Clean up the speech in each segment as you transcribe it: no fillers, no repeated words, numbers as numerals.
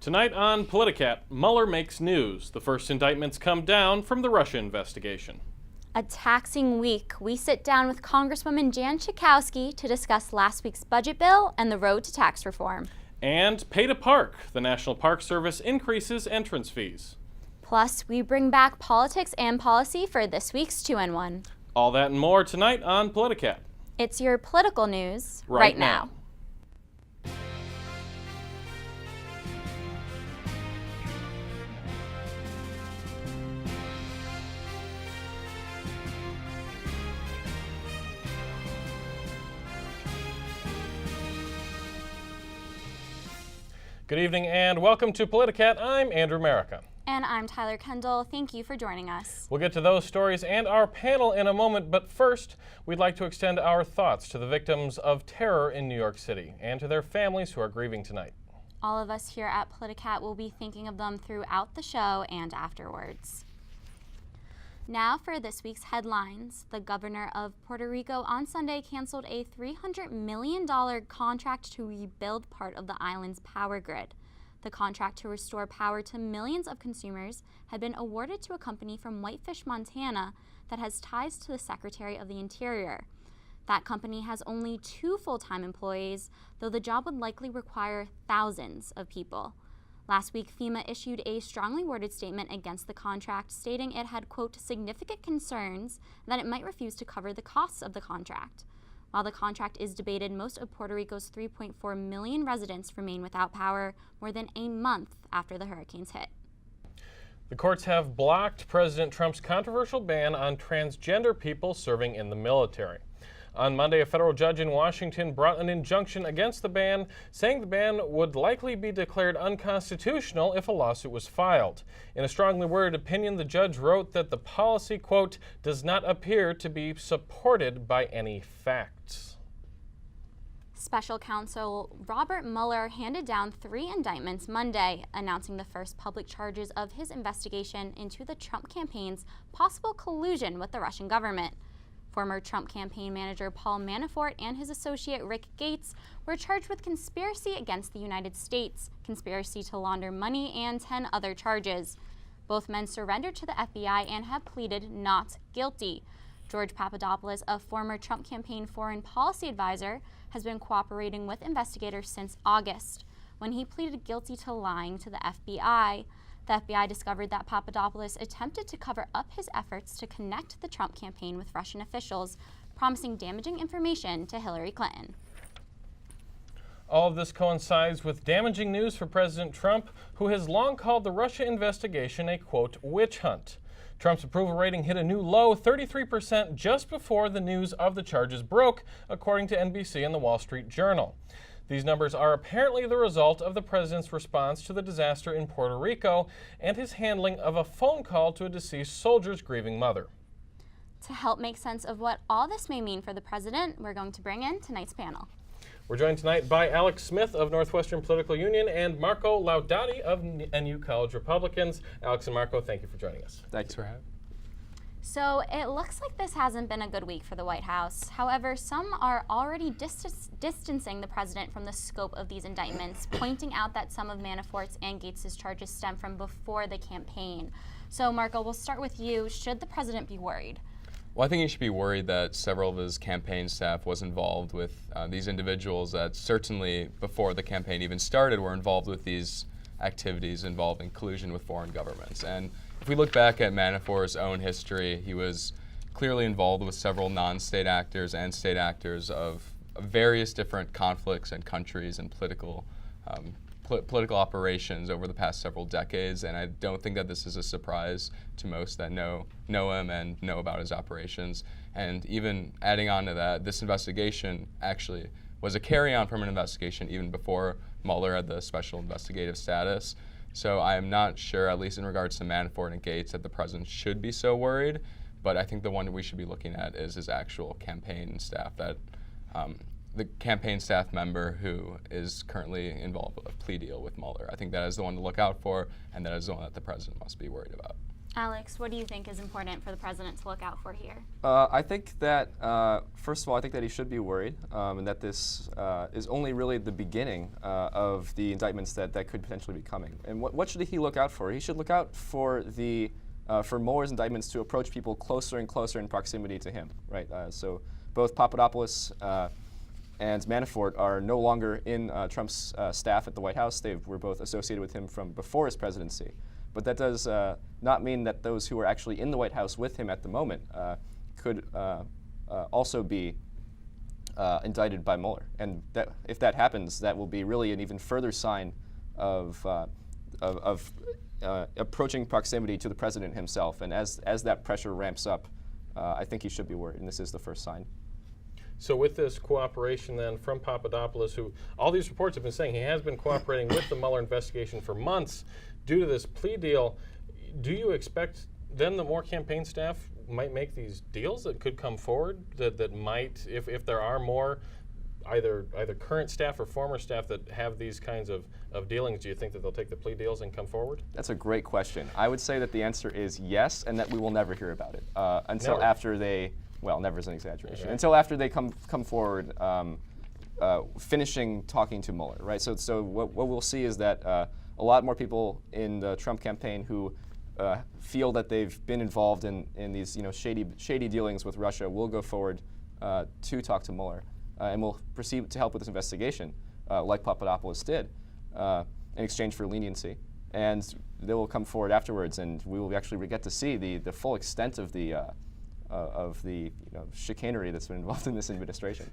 Tonight on Politicat, Mueller makes news. The first indictments come down from the Russia investigation. A taxing week. We sit down with Congresswoman Jan Schakowsky to discuss last week's budget bill and the road to tax reform. And pay to park. The National Park Service increases entrance fees. Plus, we bring back politics and policy for this week's 2-in-1. All that and more tonight on Politicat. It's your political news right now. Good evening and welcome to Politicat. I'm Andrew Merica. And I'm Tyler Kendall. Thank you for joining us. We'll get to those stories and our panel in a moment, but first, we'd like to extend our thoughts to the victims of terror in New York City and to their families who are grieving tonight. All of us here at Politicat will be thinking of them throughout the show and afterwards. Now for this week's headlines. The governor of Puerto Rico on Sunday canceled a $300 million contract to rebuild part of the island's power grid. The contract to restore power to millions of consumers had been awarded to a company from Whitefish, Montana that has ties to the Secretary of the Interior. That company has only 2 full-time employees, though the job would likely require thousands of people. Last week, FEMA issued a strongly worded statement against the contract, stating it had, quote, significant concerns that it might refuse to cover the costs of the contract. While the contract is debated, most of Puerto Rico's 3.4 million residents remain without power more than a month after the hurricanes hit. The courts have blocked President Trump's controversial ban on transgender people serving in the military. On Monday, a federal judge in Washington brought an injunction against the ban, saying the ban would likely be declared unconstitutional if a lawsuit was filed. In a strongly worded opinion, the judge wrote that the policy, quote, does not appear to be supported by any facts. Special counsel Robert Mueller handed down 3 indictments Monday, announcing the first public charges of his investigation into the Trump campaign's possible collusion with the Russian government. Former Trump campaign manager Paul Manafort and his associate Rick Gates were charged with conspiracy against the United States, conspiracy to launder money, and 10 other charges. Both men surrendered to the FBI and have pleaded not guilty. George Papadopoulos, a former Trump campaign foreign policy advisor, has been cooperating with investigators since August, when he pleaded guilty to lying to the FBI. The FBI discovered that Papadopoulos attempted to cover up his efforts to connect the Trump campaign with Russian officials, promising damaging information to Hillary Clinton. All of this coincides with damaging news for President Trump, who has long called the Russia investigation a, quote, witch hunt. Trump's approval rating hit a new low, 33%, just before the news of the charges broke, according to NBC and the Wall Street Journal. These numbers are apparently the result of the president's response to the disaster in Puerto Rico and his handling of a phone call to a deceased soldier's grieving mother. To help make sense of what all this may mean for the president, we're going to bring in tonight's panel. We're joined tonight by Alex Smith of Northwestern Political Union and Marco Laudati of NU College Republicans. Alex and Marco, thank you for joining us. Thanks for having me. So it looks like this hasn't been a good week for the White House. However, some are already distancing the president from the scope of these indictments, pointing out that some of Manafort's and Gates' charges stem from before the campaign. So Marco, we'll start with you. Should the president be worried? Well, I think he should be worried that several of his campaign staff was involved with these individuals that certainly before the campaign even started were involved with these activities involving collusion with foreign governments. And if we look back at Manafort's own history, he was clearly involved with several non-state actors and state actors of various different conflicts and countries and political operations over the past several decades. And I don't think that this is a surprise to most that know him and know about his operations. And even adding on to that, this investigation actually was a carry-on from an investigation even before Mueller had the special investigative status. So I am not sure, at least in regards to Manafort and Gates, that the president should be so worried. But I think the one that we should be looking at is his actual campaign staff, that the campaign staff member who is currently involved with a plea deal with Mueller. I think that is the one to look out for, and that is the one that the president must be worried about. Alex, what do you think is important for the president to look out for here? I think that, first of all, I think that he should be worried, and that this is only really the beginning of the indictments that could potentially be coming. And what should he look out for? He should look out for for Mueller's indictments to approach people closer and closer in proximity to him, right? So both Papadopoulos and Manafort are no longer in Trump's staff at the White House. They were both associated with him from before his presidency. But that does not mean that those who are actually in the White House with him at the moment could also be indicted by Mueller. And that, if that happens, that will be really an even further sign of approaching proximity to the president himself. And as that pressure ramps up, I think he should be worried, and this is the first sign. So with this cooperation then from Papadopoulos, who all these reports have been saying he has been cooperating with the Mueller investigation for months due to this plea deal, do you expect then the more campaign staff might make these deals that could come forward that might, if there are more either current staff or former staff that have these kinds of dealings, do you think that they'll take the plea deals and come forward? That's a great question. I would say that the answer is yes, and that we will never hear about it until Never. After they, well, never is an exaggeration, Okay. until after they come forward finishing talking to Mueller, right? So what we'll see is that a lot more people in the Trump campaign who feel that they've been involved in these shady dealings with Russia will go forward to talk to Mueller and will proceed to help with this investigation, like Papadopoulos did, in exchange for leniency. And they will come forward afterwards, and we will actually get to see the full extent of the chicanery that's been involved in this administration.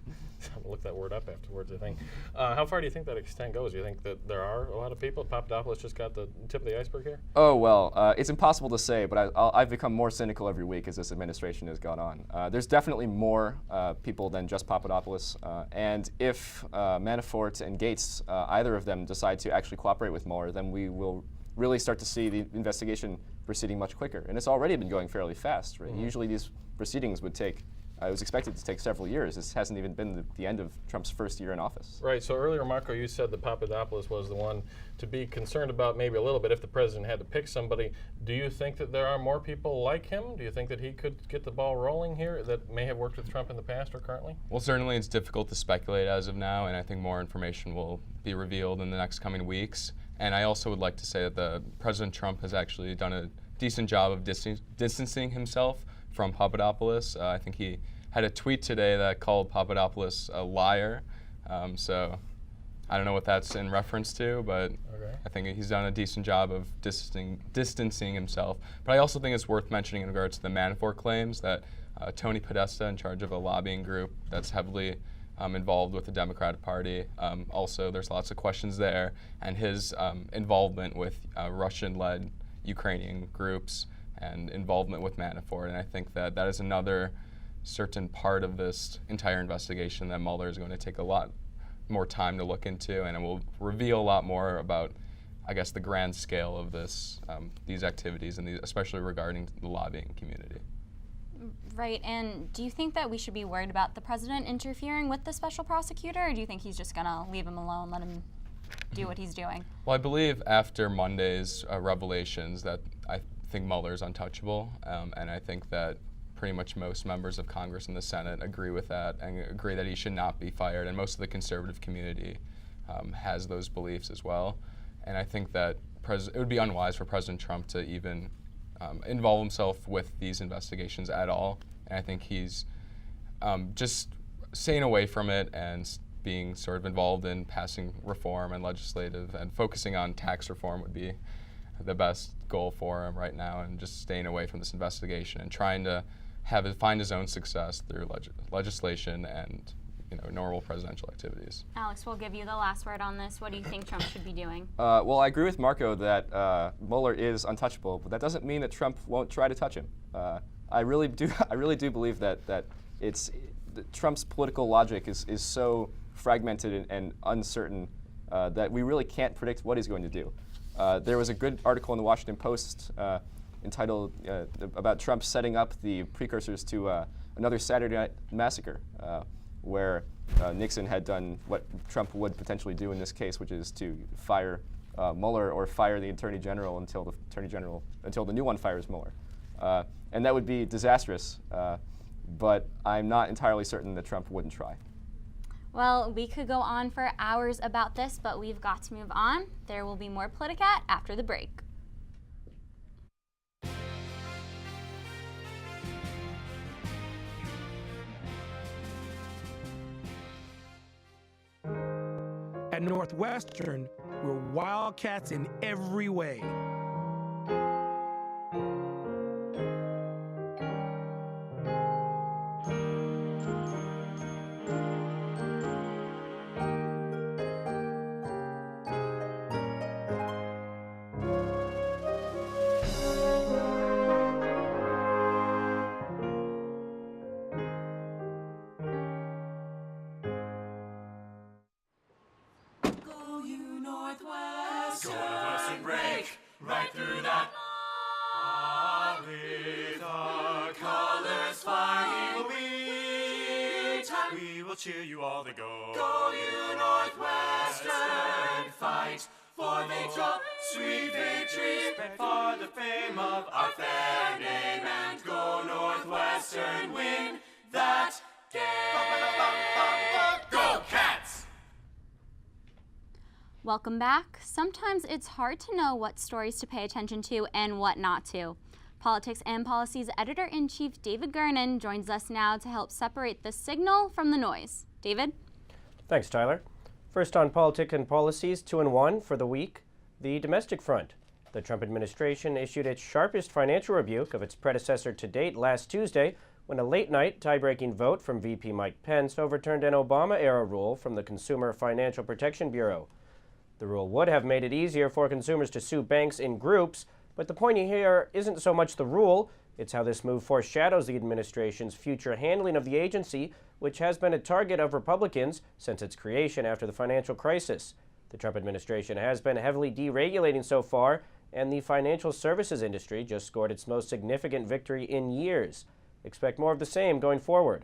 I'm gonna look that word up afterwards, I think. How far do you think that extent goes? Do you think that there are a lot of people? Papadopoulos just got the tip of the iceberg here? Oh, well, it's impossible to say, but I've become more cynical every week as this administration has gone on. There's definitely more people than just Papadopoulos, and if Manafort and Gates, either of them, decide to actually cooperate with Mueller, then we will really start to see the investigation proceeding much quicker. And it's already been going fairly fast, right? Usually these proceedings would take, it was expected to take several years. This hasn't even been the end of Trump's first year in office. Right, so earlier, Marco, you said that Papadopoulos was the one to be concerned about maybe a little bit if the president had to pick somebody. Do you think that there are more people like him? Do you think that he could get the ball rolling here that may have worked with Trump in the past or currently? Well, certainly it's difficult to speculate as of now, and I think more information will be revealed in the next coming weeks. And I also would like to say that President Trump has actually done a decent job of distancing himself from Papadopoulos. I think he had a tweet today that called Papadopoulos a liar. So I don't know what that's in reference to, but Okay. I think he's done a decent job of distancing himself. But I also think it's worth mentioning in regards to the Manafort claims that Tony Podesta, in charge of a lobbying group that's heavily involved with the Democratic Party. Also, there's lots of questions there, and his involvement with Russian-led Ukrainian groups and involvement with Manafort. And I think that is another certain part of this entire investigation that Mueller is going to take a lot more time to look into, and it will reveal a lot more about, I guess, the grand scale of these activities, and especially regarding the lobbying community. Right, and do you think that we should be worried about the president interfering with the special prosecutor, or do you think he's just going to leave him alone, let him do what he's doing? Well, I believe after Monday's revelations that I think Mueller's untouchable, and I think that pretty much most members of Congress and the Senate agree with that and agree that he should not be fired, and most of the conservative community has those beliefs as well. And I think that it would be unwise for President Trump to even involve himself with these investigations at all. And I think he's just staying away from it and being sort of involved in passing reform and legislative and focusing on tax reform would be the best goal for him right now, and just staying away from this investigation and trying to find his own success through legislation and normal presidential activities. Alex, we'll give you the last word on this. What do you think Trump should be doing? Well, I agree with Marco that Mueller is untouchable, but that doesn't mean that Trump won't try to touch him. I really do believe that Trump's political logic is so fragmented and uncertain that we really can't predict what he's going to do. There was a good article in the Washington Post entitled about Trump setting up the precursors to another Saturday Night Massacre, where Nixon had done what Trump would potentially do in this case, which is to fire Mueller or fire the Attorney General until the new one fires Mueller. And that would be disastrous, but I'm not entirely certain that Trump wouldn't try. Well, we could go on for hours about this, but we've got to move on. There will be more Politicat after the break. At Northwestern, we're Wildcats in every way. Northwestern break right through that. With our colors flying, we will cheer you all to go. Go you Northwestern, fight for victory, sweet victory, for the fame of our fair name, and go Northwestern, win that game. Go Cats! Welcome back. Sometimes it's hard to know what stories to pay attention to and what not to. Politics and Policy's Editor-in-Chief David Gernon joins us now to help separate the signal from the noise. David? Thanks, Tyler. First on Politics and Policy's 2-in-1 for the week, the domestic front. The Trump administration issued its sharpest financial rebuke of its predecessor to date last Tuesday when a late-night tie-breaking vote from VP Mike Pence overturned an Obama-era rule from the Consumer Financial Protection Bureau. The rule would have made it easier for consumers to sue banks in groups, but the point here isn't so much the rule, it's how this move foreshadows the administration's future handling of the agency, which has been a target of Republicans since its creation after the financial crisis. The Trump administration has been heavily deregulating so far, and the financial services industry just scored its most significant victory in years. Expect more of the same going forward.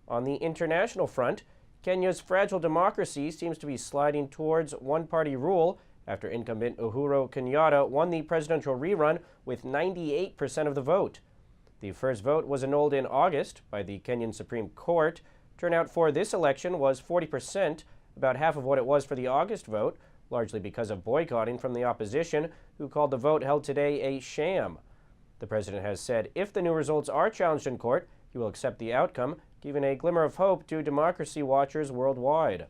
On the international front, Kenya's fragile democracy seems to be sliding towards one-party rule after incumbent Uhuru Kenyatta won the presidential rerun with 98% of the vote. The first vote was annulled in August by the Kenyan Supreme Court. Turnout for this election was 40%, about half of what it was for the August vote, largely because of boycotting from the opposition, who called the vote held today a sham. The president has said if the new results are challenged in court, he will accept the outcome, giving a glimmer of hope to democracy watchers worldwide.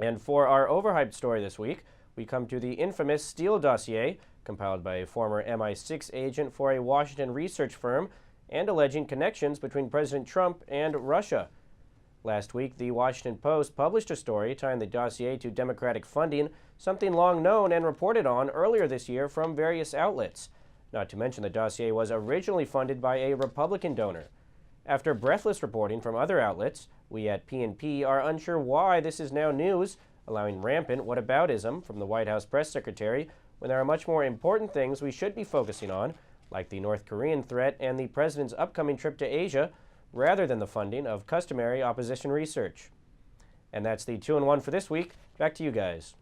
And for our overhyped story this week, we come to the infamous Steele dossier, compiled by a former MI6 agent for a Washington research firm and alleging connections between President Trump and Russia. Last week, the Washington Post published a story tying the dossier to Democratic funding, something long known and reported on earlier this year from various outlets. Not to mention the dossier was originally funded by a Republican donor. After breathless reporting from other outlets, we at PNP are unsure why this is now news, allowing rampant whataboutism from the White House press secretary when there are much more important things we should be focusing on, like the North Korean threat and the president's upcoming trip to Asia, rather than the funding of customary opposition research. And that's the 2-in-1 for this week. Back to you guys.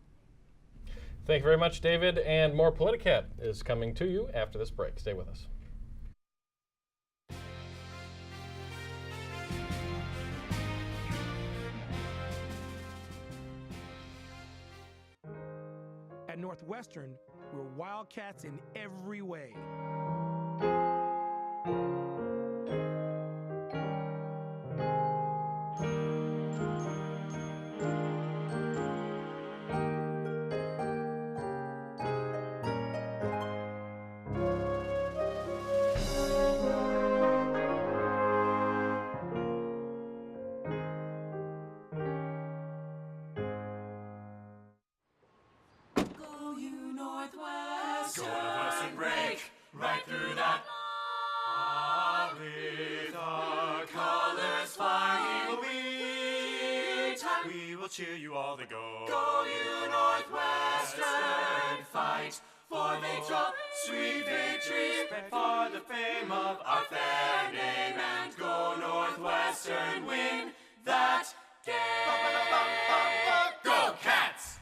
Thank you very much, David. And more Politicat is coming to you after this break. Stay with us. At Northwestern, we're Wildcats in every way. Northwestern break right through that. With our colors flying, we will cheer you all to go. Go you Northwestern, fight for victory, sweet victory, for the fame of our fair name, and go Northwestern, win that game. Go Cats!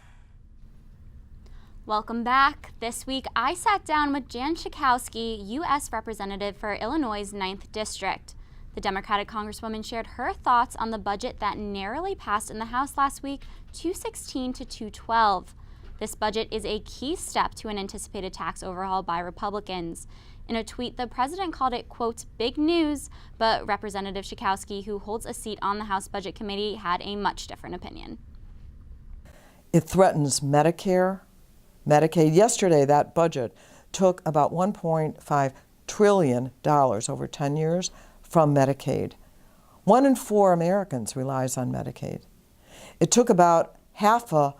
Welcome back. This week, I sat down with Jan Schakowsky, U.S. Representative for Illinois' 9th District. The Democratic Congresswoman shared her thoughts on the budget that narrowly passed in the House last week, 216 to 212. This budget is a key step to an anticipated tax overhaul by Republicans. In a tweet, the president called it, quote, big news, but Representative Schakowsky, who holds a seat on the House Budget Committee, had a much different opinion. It threatens Medicare, Medicaid. Yesterday, that budget took about $1.5 trillion over 10 years from Medicaid. 1 in 4 Americans relies on Medicaid. It took about half a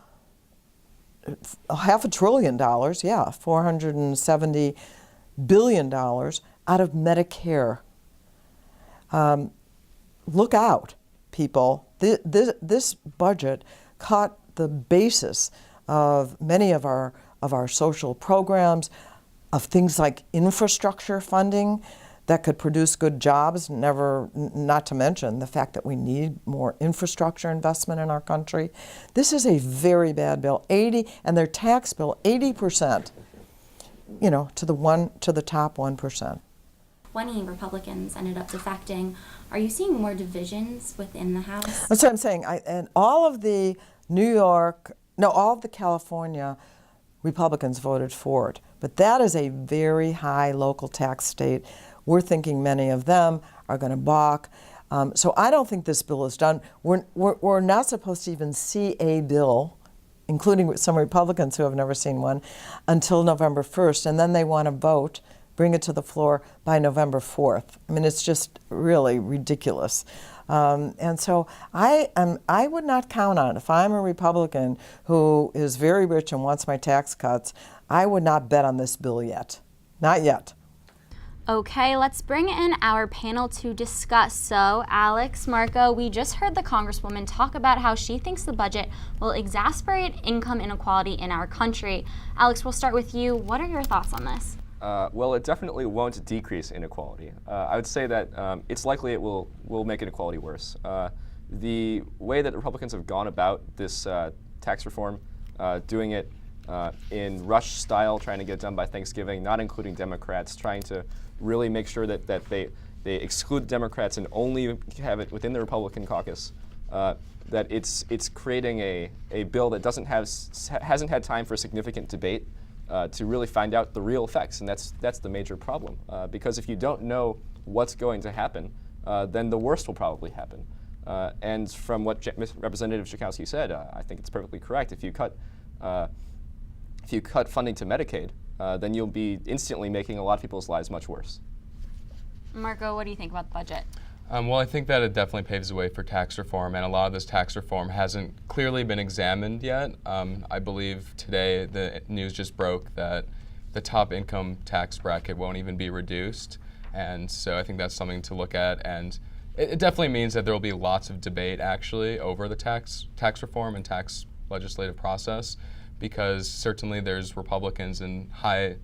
trillion dollars, $470 billion out of Medicare. Look out, people. This budget cut the basis of many of our social programs, of things like infrastructure funding that could produce good jobs, not to mention the fact that we need more infrastructure investment in our country. This is a very bad bill. And their tax bill, 80%, to the top 1%. 20 Republicans ended up defecting. Are you seeing more divisions within the House? That's what I'm saying. And all of the California Republicans voted for it. But that is a very high local tax state. We're thinking many of them are going to balk. So I don't think this bill is done. We're not supposed to even see a bill, including some Republicans who have never seen one, until November 1st. And then they want to vote, bring it to the floor by November 4th. I mean, it's just really ridiculous. And so I would not count on it. If I'm a Republican who is very rich and wants my tax cuts, I would not bet on this bill yet. Not yet. Okay, let's bring in our panel to discuss. So, Alex, Marco, we just heard the Congresswoman talk about how she thinks the budget will exacerbate income inequality in our country. Alex, we'll start with you. What are your thoughts on this? Well, it definitely won't decrease inequality. I would say that it's likely it will make inequality worse. The way that Republicans have gone about this tax reform, doing it in rush style, trying to get it done by Thanksgiving, not including Democrats, trying to really make sure that they exclude Democrats and only have it within the Republican caucus, that it's creating a bill that hasn't had time for significant debate to really find out the real effects, and that's the major problem. Because if you don't know what's going to happen, then the worst will probably happen. And from what Representative Schakowsky said, I think it's perfectly correct. If you cut funding to Medicaid, then you'll be instantly making a lot of people's lives much worse. Marco, what do you think about the budget? Well, I think that it definitely paves the way for tax reform, and a lot of this tax reform hasn't clearly been examined yet. I believe today the news just broke that the top income tax bracket won't even be reduced, and so I think that's something to look at, and it definitely means that there will be lots of debate actually over the tax reform and tax legislative process, because certainly there's Republicans in high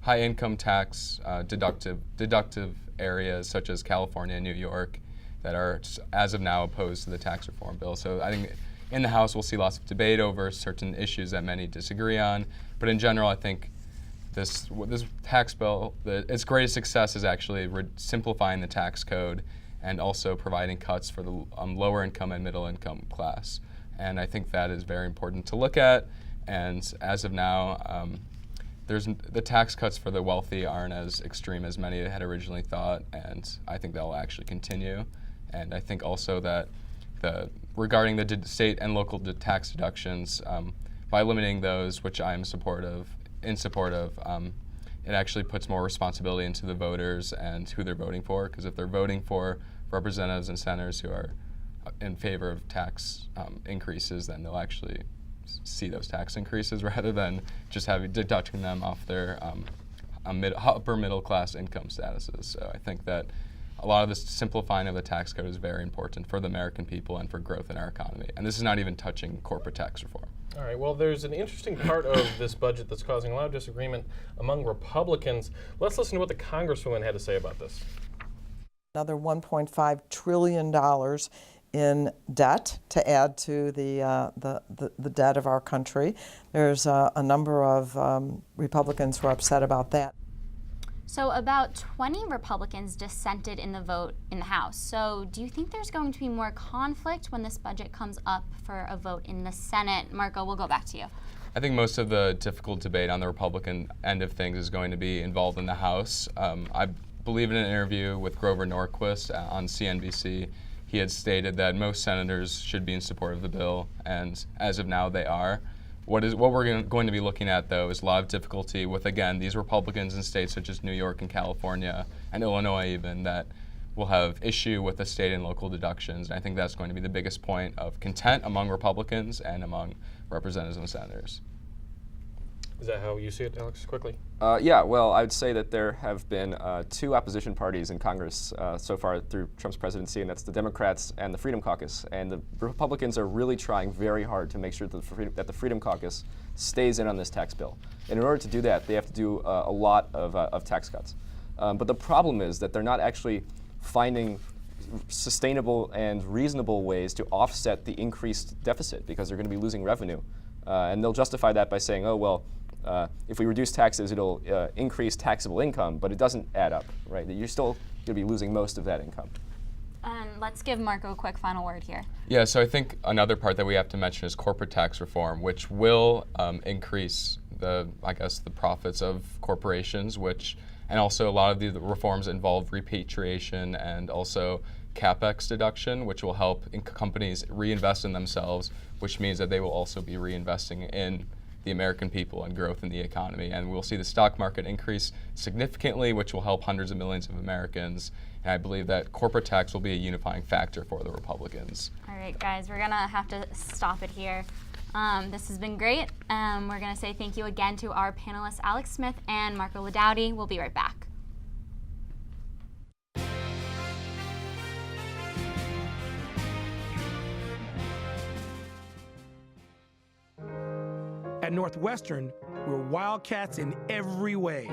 income tax deductive areas such as California and New York that are, as of now, opposed to the tax reform bill. So I think in the House we'll see lots of debate over certain issues that many disagree on. But in general, I think this tax bill, its greatest success is actually simplifying the tax code and also providing cuts for the lower income and middle income class. And I think that is very important to look at. And as of now, the tax cuts for the wealthy aren't as extreme as many had originally thought, and I think that will actually continue. And I think also that regarding the state and local tax deductions, by limiting those, which I am in support of, it actually puts more responsibility into the voters and who they're voting for. Because if they're voting for representatives and senators who are in favor of tax increases, then they'll actually see those tax increases rather than just deducting them off their upper middle class income statuses. So I think that a lot of this simplifying of the tax code is very important for the American people and for growth in our economy. And this is not even touching corporate tax reform. All right, well, there's an interesting part of this budget that's causing a lot of disagreement among Republicans. Let's listen to what the Congresswoman had to say about this. Another $1.5 trillion in debt to add to the debt of our country. There's a number of Republicans who are upset about that. So about 20 Republicans dissented in the vote in the House. So do you think there's going to be more conflict when this budget comes up for a vote in the Senate? Marco, we'll go back to you. I think most of the difficult debate on the Republican end of things is going to be involved in the House. I believe in an interview with Grover Norquist on CNBC, he had stated that most senators should be in support of the bill, and as of now they are. What we're going to be looking at, though, is a lot of difficulty with, again, these Republicans in states such as New York and California and Illinois even that will have issue with the state and local deductions. And I think that's going to be the biggest point of content among Republicans and among representatives and senators. Is that how you see it, Alex, quickly? Yeah, well, I would say that there have been two opposition parties in Congress so far through Trump's presidency, and that's the Democrats and the Freedom Caucus. And the Republicans are really trying very hard to make sure that the Freedom Caucus stays in on this tax bill. And in order to do that, they have to do a lot of tax cuts. But the problem is that they're not actually finding sustainable and reasonable ways to offset the increased deficit because they're going to be losing revenue. And they'll justify that by saying, oh, well, if we reduce taxes, it'll increase taxable income, but it doesn't add up, right? You're still going to be losing most of that income. Let's give Marco a quick final word here. Yeah, so I think another part that we have to mention is corporate tax reform, which will increase the profits of corporations, and also a lot of the reforms involve repatriation and also CapEx deduction, which will help companies reinvest in themselves, which means that they will also be reinvesting in the American people and growth in the economy. And we'll see the stock market increase significantly, which will help hundreds of millions of Americans. And I believe that corporate tax will be a unifying factor for the Republicans. All right, guys, we're going to have to stop it here. This has been great. We're going to say thank you again to our panelists, Alex Smith and Marco Laudati. We'll be right back. At Northwestern, we're Wildcats in every way.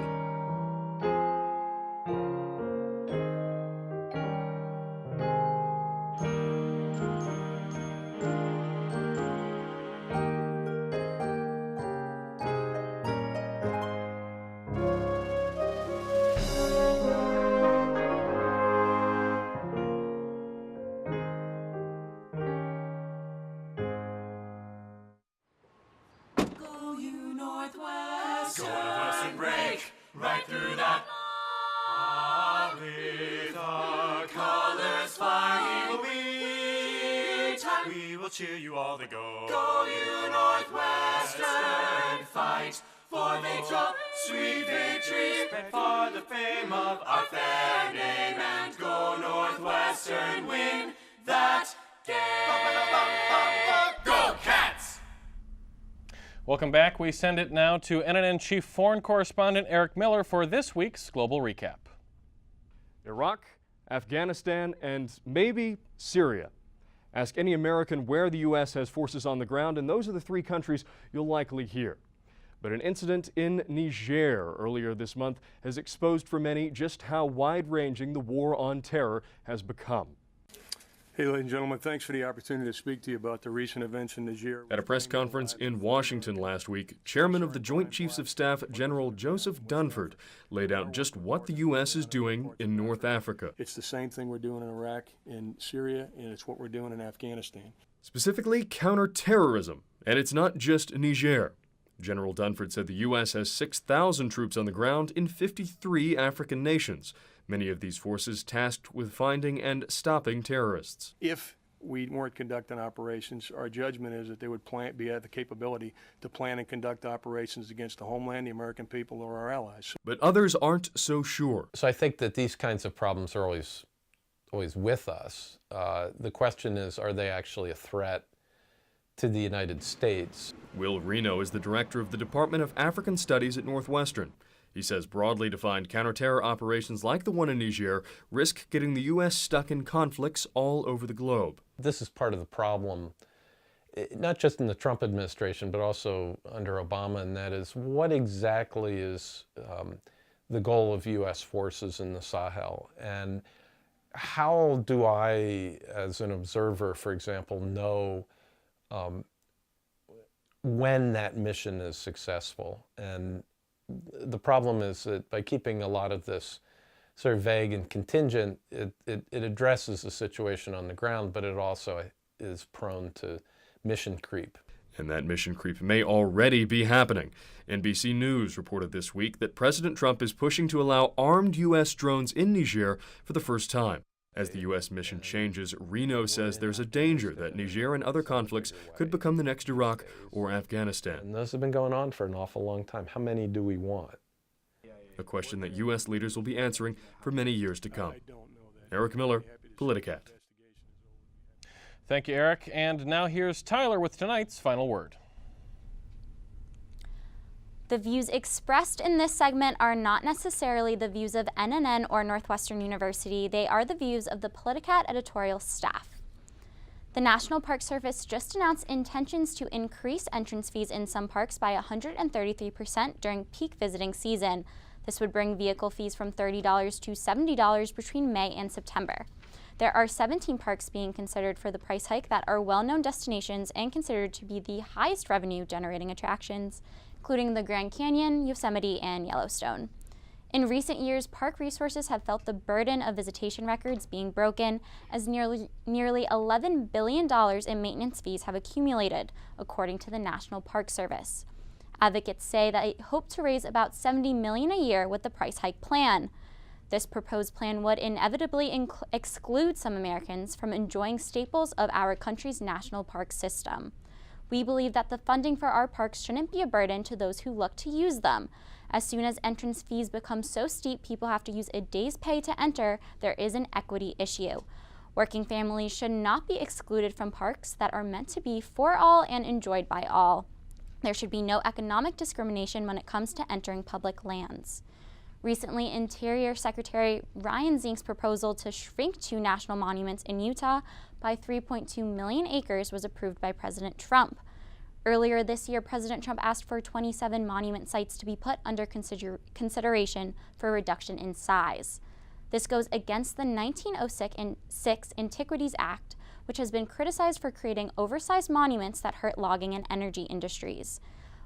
Cheer you all to go. Go you Northwestern, fight for victory, sweet victory, spread for the fame of our fair name, and go Northwestern, win that game. Go Cats! Welcome back. We send it now to NNN Chief Foreign Correspondent Eric Miller for this week's Global Recap. Iraq, Afghanistan, and maybe Syria. Ask any American where the U.S. has forces on the ground, and those are the three countries you'll likely hear. But an incident in Niger earlier this month has exposed for many just how wide-ranging the war on terror has become. Hey, ladies and gentlemen, thanks for the opportunity to speak to you about the recent events in Niger. At a press conference in Washington last week, Chairman of the Joint Chiefs of Staff, General Joseph Dunford, laid out just what the U.S. is doing in North Africa. It's the same thing we're doing in Iraq and Syria, and it's what we're doing in Afghanistan. Specifically, counterterrorism, and it's not just Niger. General Dunford said the U.S. has 6,000 troops on the ground in 53 African nations, many of these forces tasked with finding and stopping terrorists. If we weren't conducting operations, our judgment is that they would have the capability to plan and conduct operations against the homeland, the American people, or our allies. But others aren't so sure. So I think that these kinds of problems are always with us. The question is, are they actually a threat to the United States? Will Reno is the director of the Department of African Studies at Northwestern. He says broadly defined counterterror operations like the one in Niger risk getting the U.S. stuck in conflicts all over the globe. This is part of the problem, not just in the Trump administration, but also under Obama, and that is what exactly is the goal of U.S. forces in the Sahel, and how do I, as an observer, for example, know when that mission is successful? And the problem is that by keeping a lot of this sort of vague and contingent, it addresses the situation on the ground, but it also is prone to mission creep. And that mission creep may already be happening. NBC News reported this week that President Trump is pushing to allow armed U.S. drones in Niger for the first time. As the U.S. mission changes, Reno says there's a danger that Niger and other conflicts could become the next Iraq or Afghanistan. And those have been going on for an awful long time. How many do we want? A question that U.S. leaders will be answering for many years to come. Eric Miller, Politicat. Thank you, Eric. And now here's Tyler with tonight's final word. The views expressed in this segment are not necessarily the views of NNN or Northwestern University. They are the views of the Politicat editorial staff. The National Park Service just announced intentions to increase entrance fees in some parks by 133% during peak visiting season. This would bring vehicle fees from $30 to $70 between May and September. There are 17 parks being considered for the price hike that are well-known destinations and considered to be the highest revenue-generating attractions, including the Grand Canyon, Yosemite, and Yellowstone. In recent years, park resources have felt the burden of visitation records being broken, as nearly $11 billion in maintenance fees have accumulated, according to the National Park Service. Advocates say that they hope to raise about $70 million a year with the price hike plan. This proposed plan would inevitably exclude some Americans from enjoying staples of our country's national park system. We believe that the funding for our parks shouldn't be a burden to those who look to use them. As soon as entrance fees become so steep people have to use a day's pay to enter, there is an equity issue. Working families should not be excluded from parks that are meant to be for all and enjoyed by all. There should be no economic discrimination when it comes to entering public lands. Recently, Interior Secretary Ryan Zink's proposal to shrink 2 national monuments in Utah by 3.2 million acres was approved by President Trump. Earlier this year, President Trump asked for 27 monument sites to be put under consideration for a reduction in size. This goes against the 1906 Antiquities Act, which has been criticized for creating oversized monuments that hurt logging and energy industries.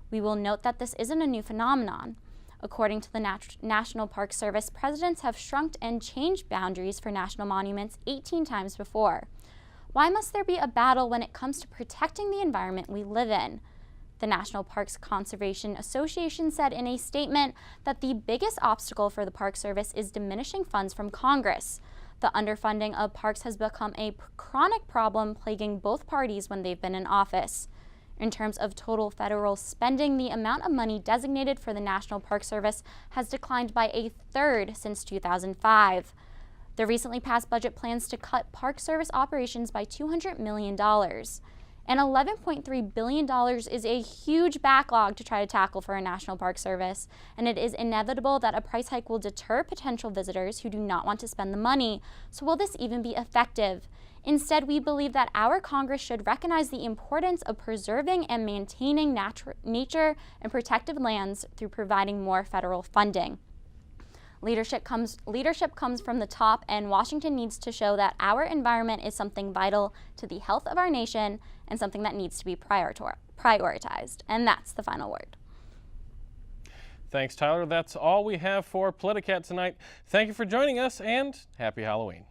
We will note that this isn't a new phenomenon. According to the National Park Service, presidents have shrunk and changed boundaries for national monuments 18 times before. Why must there be a battle when it comes to protecting the environment we live in? The National Parks Conservation Association said in a statement that the biggest obstacle for the Park Service is diminishing funds from Congress. The underfunding of parks has become a chronic problem plaguing both parties when they've been in office. In terms of total federal spending, the amount of money designated for the National Park Service has declined by a third since 2005. The recently passed budget plans to cut Park Service operations by $200 million. And $11.3 billion is a huge backlog to try to tackle for a National Park Service, and it is inevitable that a price hike will deter potential visitors who do not want to spend the money. So will this even be effective? Instead, we believe that our Congress should recognize the importance of preserving and maintaining nature and protected lands through providing more federal funding. Leadership comes from the top, and Washington needs to show that our environment is something vital to the health of our nation and something that needs to be prioritized. And that's the final word. Thanks, Tyler. That's all we have for Politicat tonight. Thank you for joining us, and happy Halloween.